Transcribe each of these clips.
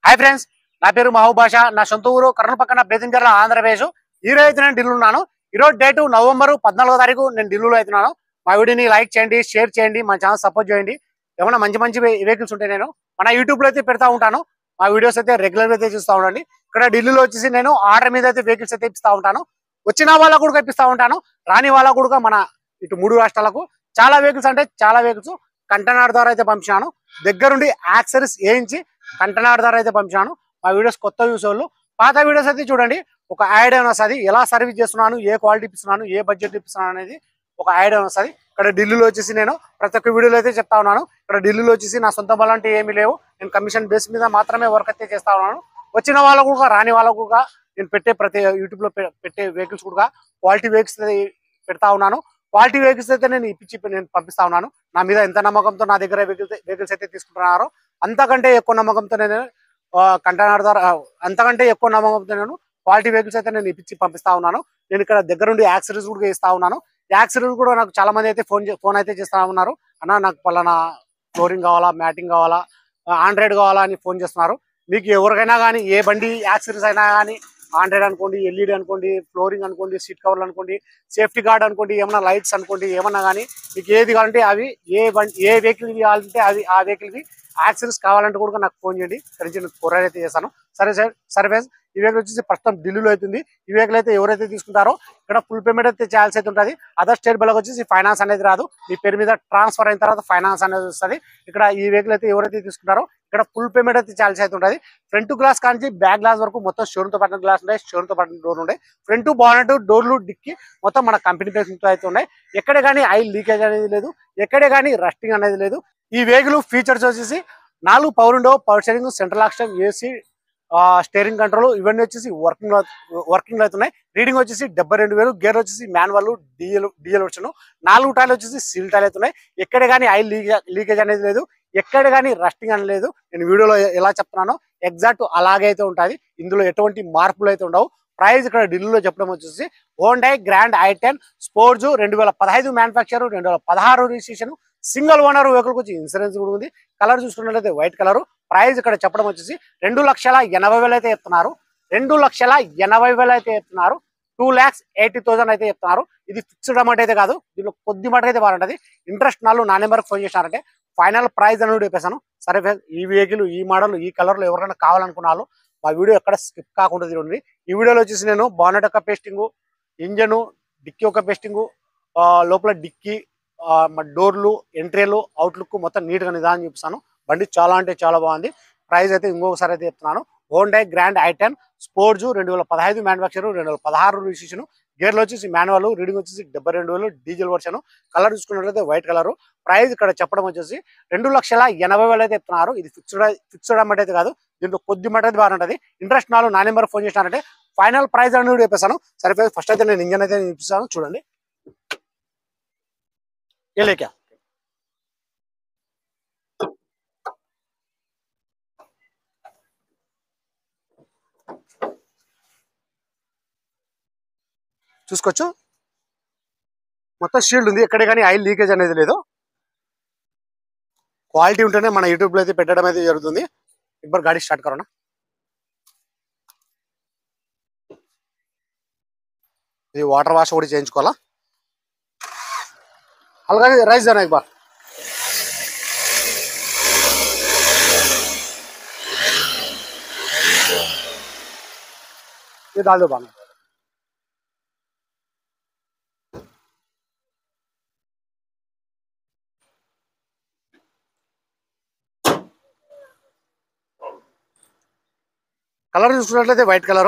Hi friends, నా పేరు మహబూబ్ బాషా. నా సొంత ఊరు కర్నూలు పక్కన బేతంచెర్ల, ఆంధ్రప్రదేశ్. ఈ రోజు అయితే నేను ఢిల్లీలో ఉన్నాను. ఈ రోజు డేటు నవంబర్ 14వ తారీఖు నేను ఢిల్లీలో అవుతున్నాను. మా వీడియోని లైక్ చేయండి, షేర్ చేయండి, మా ఛానల్ సపోర్ట్ చేయండి. ఏమైనా మంచి మంచి వెహికల్స్ ఉంటే నేను మన యూట్యూబ్ లో అయితే పెడతా ఉంటాను. మా వీడియోస్ అయితే రెగ్యులర్ అయితే చూస్తూ ఉండండి. ఇక్కడ ఢిల్లీలో వచ్చేసి నేను ఆర్డర్ మీద అయితే వెహికల్స్ అయితే ఇప్పిస్తూ ఉంటాను. వచ్చిన వాళ్ళకు కూడా ఇప్పిస్తూ ఉంటాను, రాని వాళ్ళకు కూడా మన ఇటు 3 రాష్ట్రాలకు చాలా వెహికల్స్ అంటే చాలా వెహికల్స్ కంటైనర్ ద్వారా అయితే పంపించాను. దగ్గరుండి యాక్సెసరీస్ వేయించి కంటైనర్ ద్వారా అయితే పంపించాను. మా వీడియోస్ కొత్త చూసేవాళ్ళు పాత వీడియోస్ అయితే చూడండి, ఒక ఐడియా వస్తుంది. ఎలా సర్వీస్ చేస్తున్నాను, ఏ క్వాలిటీ ఇప్పిస్తున్నాను, ఏ బడ్జెట్ ఇప్పిస్తున్నాను అనేది ఒక ఐడియా వస్తుంది. ఇక్కడ ఢిల్లీలో వచ్చేసి నేను ప్రతి ఒక్క వీడియోలో అయితే చెప్తా ఉన్నాను. ఇక్కడ ఢిల్లీలో వచ్చేసి నా సొంత బలం అంటే ఏమీ లేవు. నేను కమిషన్ బేస్ మీద మాత్రమే వర్క్ అయితే చేస్తా ఉన్నాను. వచ్చిన వాళ్ళకు కూడా రాని వాళ్ళకు కూడా నేను పెట్టే ప్రతి యూట్యూబ్ లో పెట్టే వెహికల్స్ కూడా క్వాలిటీ వెహికల్స్ పెడతా ఉన్నాను. క్వాలిటీ వెహికల్స్ అయితే నేను ఇప్పించి నేను పంపిస్తా ఉన్నాను. నా మీద ఎంత నమ్మకంతో నా దగ్గర వెహికల్స్ అయితే తీసుకుంటున్నారో అంతకంటే ఎక్కువ నమ్మకంతో నేను కంటైనర్ ద్వారా అంతకంటే ఎక్కువ నమ్మకంతో నేను క్వాలిటీ వెహికల్స్ అయితే నేను ఇప్పించి పంపిస్తా ఉన్నాను. నేను ఇక్కడ దగ్గరుండి యాక్సెసరీస్ కూడా ఇస్తా ఉన్నాను. యాక్సెసరీస్ కూడా నాకు చాలా మంది అయితే ఫోన్ అయితే చేస్తా ఉన్నారు. అన్న నాకు పలానా ఫ్లోరింగ్ కావాలా, మ్యాటింగ్ కావాలా, ఆండ్రాయిడ్ కావాలా అని ఫోన్ చేస్తున్నారు. మీకు ఎవరికైనా కానీ ఏ బండి యాక్సెసరీస్ అయినా కానీ ఆండ్రాయిడ్ అనుకోండి, ఎల్ఈడి అనుకోండి, ఫ్లోరింగ్ అనుకోండి, సీట్ కవర్లు అనుకోండి, సేఫ్టీ గార్డ్ అనుకోండి, ఏమన్నా లైట్స్ అనుకోండి, ఏమన్నా కానీ మీకు ఏది కావాలంటే అవి ఏ వెహికల్ కావాలంటే అవి ఆ వెహికల్కి యాక్సెసరీస్ కావాలంటే కూడా నాకు ఫోన్ చేయండి. ఇక్కడ నుంచి నేను కొరియర్ అయితే చేస్తాను. సరే సార్ సర్వీస్. ఈ వెహికల్ వచ్చేసి ప్రస్తుతం ఢిల్లీలో అవుతుంది. ఈ వెహికల్ అయితే ఎవరైతే తీసుకుంటారో ఇక్కడ ఫుల్ పేమెంట్ అయితే చేయాల్సి అయితే ఉంటుంది. అదర్ స్టేట్ బిల్లకు వచ్చేసి ఫైనాన్స్ అనేది రాదు. మీ పేరు మీద ట్రాన్స్ఫర్ అయిన తర్వాత ఫైనాన్స్ అనేది వస్తుంది. ఇక్కడ ఈ వెహికల్ అయితే ఎవరైతే తీసుకుంటారో ఇక్కడ ఫుల్ పేమెంట్ అయితే చేయాల్సి అయితే ఉంటుంది. ఫ్రంట్ గ్లాస్ కానీ బ్యాక్ గ్లాస్ వరకు మొత్తం షోరూమ్తో పట్టిన గ్లాస్ ఉంటాయి, షోరూమ్తో పట్టిన డోర్ ఉంటాయి. ఫ్రంట్ బానెట్, డోర్లు, డిక్కి మొత్తం మన కంపెనీ పేరుతో అయితే ఉన్నాయి. ఎక్కడే కానీ ఆయిల్ లీకేజ్ అనేది లేదు, ఎక్కడే కానీ రస్టింగ్ అనేది లేదు. ఈ వెహికల్ ఫీచర్స్ వచ్చేసి 4 power window, power steering, central lock system, AC, steering control ఇవన్నీ వచ్చేసి వర్కింగ్ అవుతున్నాయి. రీడింగ్ వచ్చేసి 72,000. గేర్ వచ్చేసి మాన్యువల్, డిఎల్ వచ్చాను. 4 టైర్లు వచ్చేసి సీల్ టైర్లు అవుతున్నాయి. ఎక్కడే కానీ ఆయిల్ లీకేజ్ అనేది లేదు, ఎక్కడ కానీ రస్టింగ్ అనేది లేదు. నేను వీడియోలో ఎలా చెప్తున్నానో ఎగ్జాక్ట్ అలాగే అయితే ఉంటుంది. ఇందులో ఎటువంటి మార్పులు అయితే ఉండవు. ప్రైస్ ఇక్కడ ఢిల్లీలో చెప్పడం వచ్చేసి Honda grand i10 sports 2015 manufacture, 2016 registration, single owner vehicle వచ్చి ఇన్సూరెన్స్ కూడా ఉంది. కలర్ చూసుకున్నట్లయితే వైట్ కలర్. ప్రైస్ ఇక్కడ చెప్పడం వచ్చేసి 2,80,000 అయితే చెప్తున్నారు. 2,80,000 అయితే చెప్తున్నారు. 2,80,000 అయితే చెప్తున్నారు. ఇది ఫిక్స్డ్ అమౌంట్ అయితే కాదు, దీనిలో కొద్ది మాట అయితే బాగుంటుంది. ఇంట్రెస్ట్ నాళ్ళు నా నెంబర్కి ఫోన్ చేసినారంటే ఫైనల్ ప్రైస్ అని చెప్పేసాను. సరే ఈ వెహికల్, ఈ మోడల్, ఈ కలర్లో ఎవరైనా కావాలనుకున్నాను మా వీడియో ఎక్కడ స్కిప్ కాకుండా చూడండి. ఈ వీడియోలో వచ్చేసి నేను బానెట్ యొక్క పేస్టింగ్, ఇంజను, డిక్కీ యొక్క పేస్టింగ్, లోపల డిక్కీ, డోర్లు, ఎంట్రీలు, అవుట్లుక్ మొత్తం నీట్గా నిదానం చూపిస్తాను. బండి చాలా అంటే చాలా బాగుంది. ప్రైస్ అయితే ఇంకొకసారి అయితే చెప్తున్నాను. Honda grand i10 sports 2015 manufacture, 2016 registration. గేర్లు వచ్చేసి మాన్యువల్, రీడింగ్ వచ్చేసి 72,000, డీజిల్ వర్షన్. కలర్ చూసుకున్నట్లయితే వైట్ కలర్. ప్రైస్ ఇక్కడ చెప్పడం వచ్చేసి 2,80,000 అయితే చెప్తున్నారు. ఇది ఫిక్స్డ్ అమౌంట్ అయితే కాదు, దీంట్లో కొద్ది మాట అయితే బాగుంటుంది. ఇంట్రెస్ట్ నాలుగు నా నెంబర్ ఫోన్ చేసినారంటే ఫైనల్ ప్రైస్ అని చెప్పేసాను. సరే ఫస్ట్ అయితే నేను ఇంజన్ అయితే చూపిస్తాను, చూడండి. ఏలేకా చూసుకోవచ్చు, మొత్తం షీల్డ్ ఉంది. ఎక్కడే కానీ ఆయిల్ లీకేజ్ అనేది లేదు. క్వాలిటీ ఉంటేనే మన యూట్యూబ్ లో అయితే పెట్టడం అయితే జరుగుతుంది. ఇప్పుడు గాడి స్టార్ట్ కరోనా. ఇది వాటర్ వాష్ కూడా చేయించుకోవాలా. అలాగే రైస్ जाना एक बार. ये डाल दो बांग. కలర్ చూసుకున్నట్లయితే వైట్ కలర్.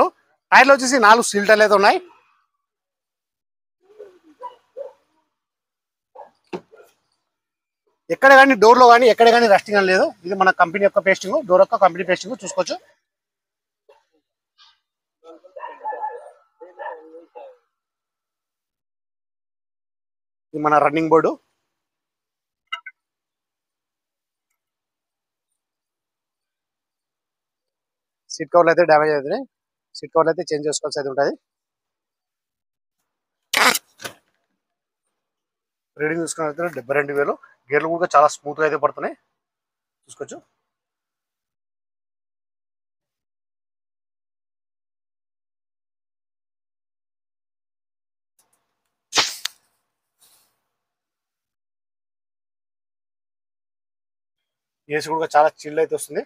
టైర్లు వచ్చేసి 4 స్టీల్ టైర్లు అయితే ఉన్నాయి. ఎక్కడ కానీ డోర్లో కానీ ఎక్కడ కానీ రస్టింగ్ అని లేదు. ఇది మన కంపెనీ యొక్క పేస్టింగ్, డోర్ యొక్క కంపెనీ పేస్టింగ్ చూసుకోవచ్చు. ఇది మన రన్నింగ్ బోర్డు. సీట్ కవర్లు అయితే డ్యామేజ్ అవుతున్నాయి. సీట్ కవర్లు అయితే చేంజ్ చేసుకోవాల్సి అయితే ఉంటుంది. రీడింగ్ చూసుకున్నట్లయితే 72,000. గేర్లు కూడా చాలా స్మూత్గా అయితే పడుతున్నాయి చూసుకోవచ్చు. ఏసీ కూడా చాలా చిల్ అయితే వస్తుంది.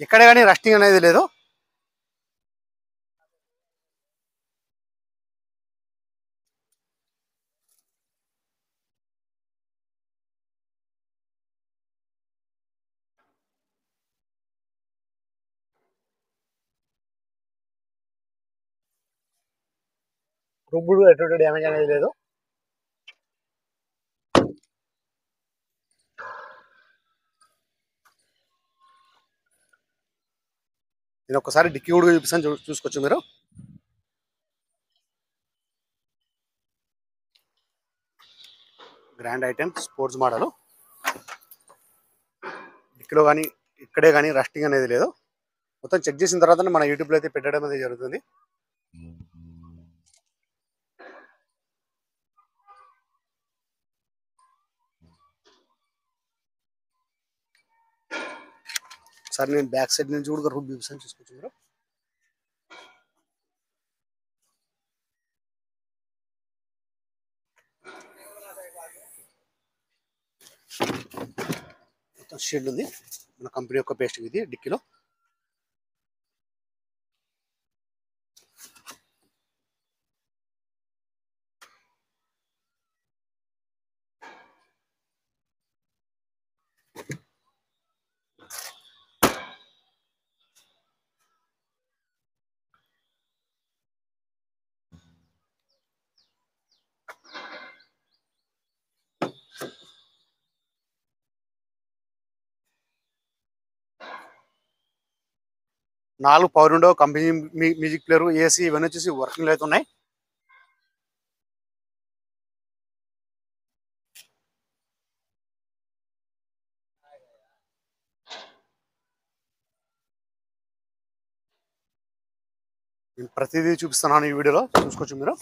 ఎక్కడ కానీ రస్టింగ్ అనేది లేదు. రుబ్బుడు ఎటువంటి డ్యామేజ్ అనేది లేదు. నేను ఒకసారి డిక్కీ కూడా చూపిస్తాను, చూసుకోవచ్చు మీరు. Grand item sports model. డిక్కీలో కానీ ఇక్కడే కానీ రస్టింగ్ అనేది లేదు. మొత్తం చెక్ చేసిన తర్వాత మన యూట్యూబ్లో అయితే పెట్టడం అనేది జరుగుతుంది. సార్ నేను బ్యాక్ సైడ్ నుంచి కూడా రూట్ చూపిస్తాను, చూసుకోవచ్చు మీరు. మొత్తం షెడ్ ఉంది. మన కంపెనీ యొక్క పేస్ట్ ఇది డిక్కీలో. నాలుగు power window, company music player, AC ఇవన్నీ వచ్చేసి వర్కింగ్ అయితే ఉన్నాయి. నేను ప్రతిదీ చూపిస్తున్నాను ఈ వీడియోలో, చూసుకోవచ్చు మీరు.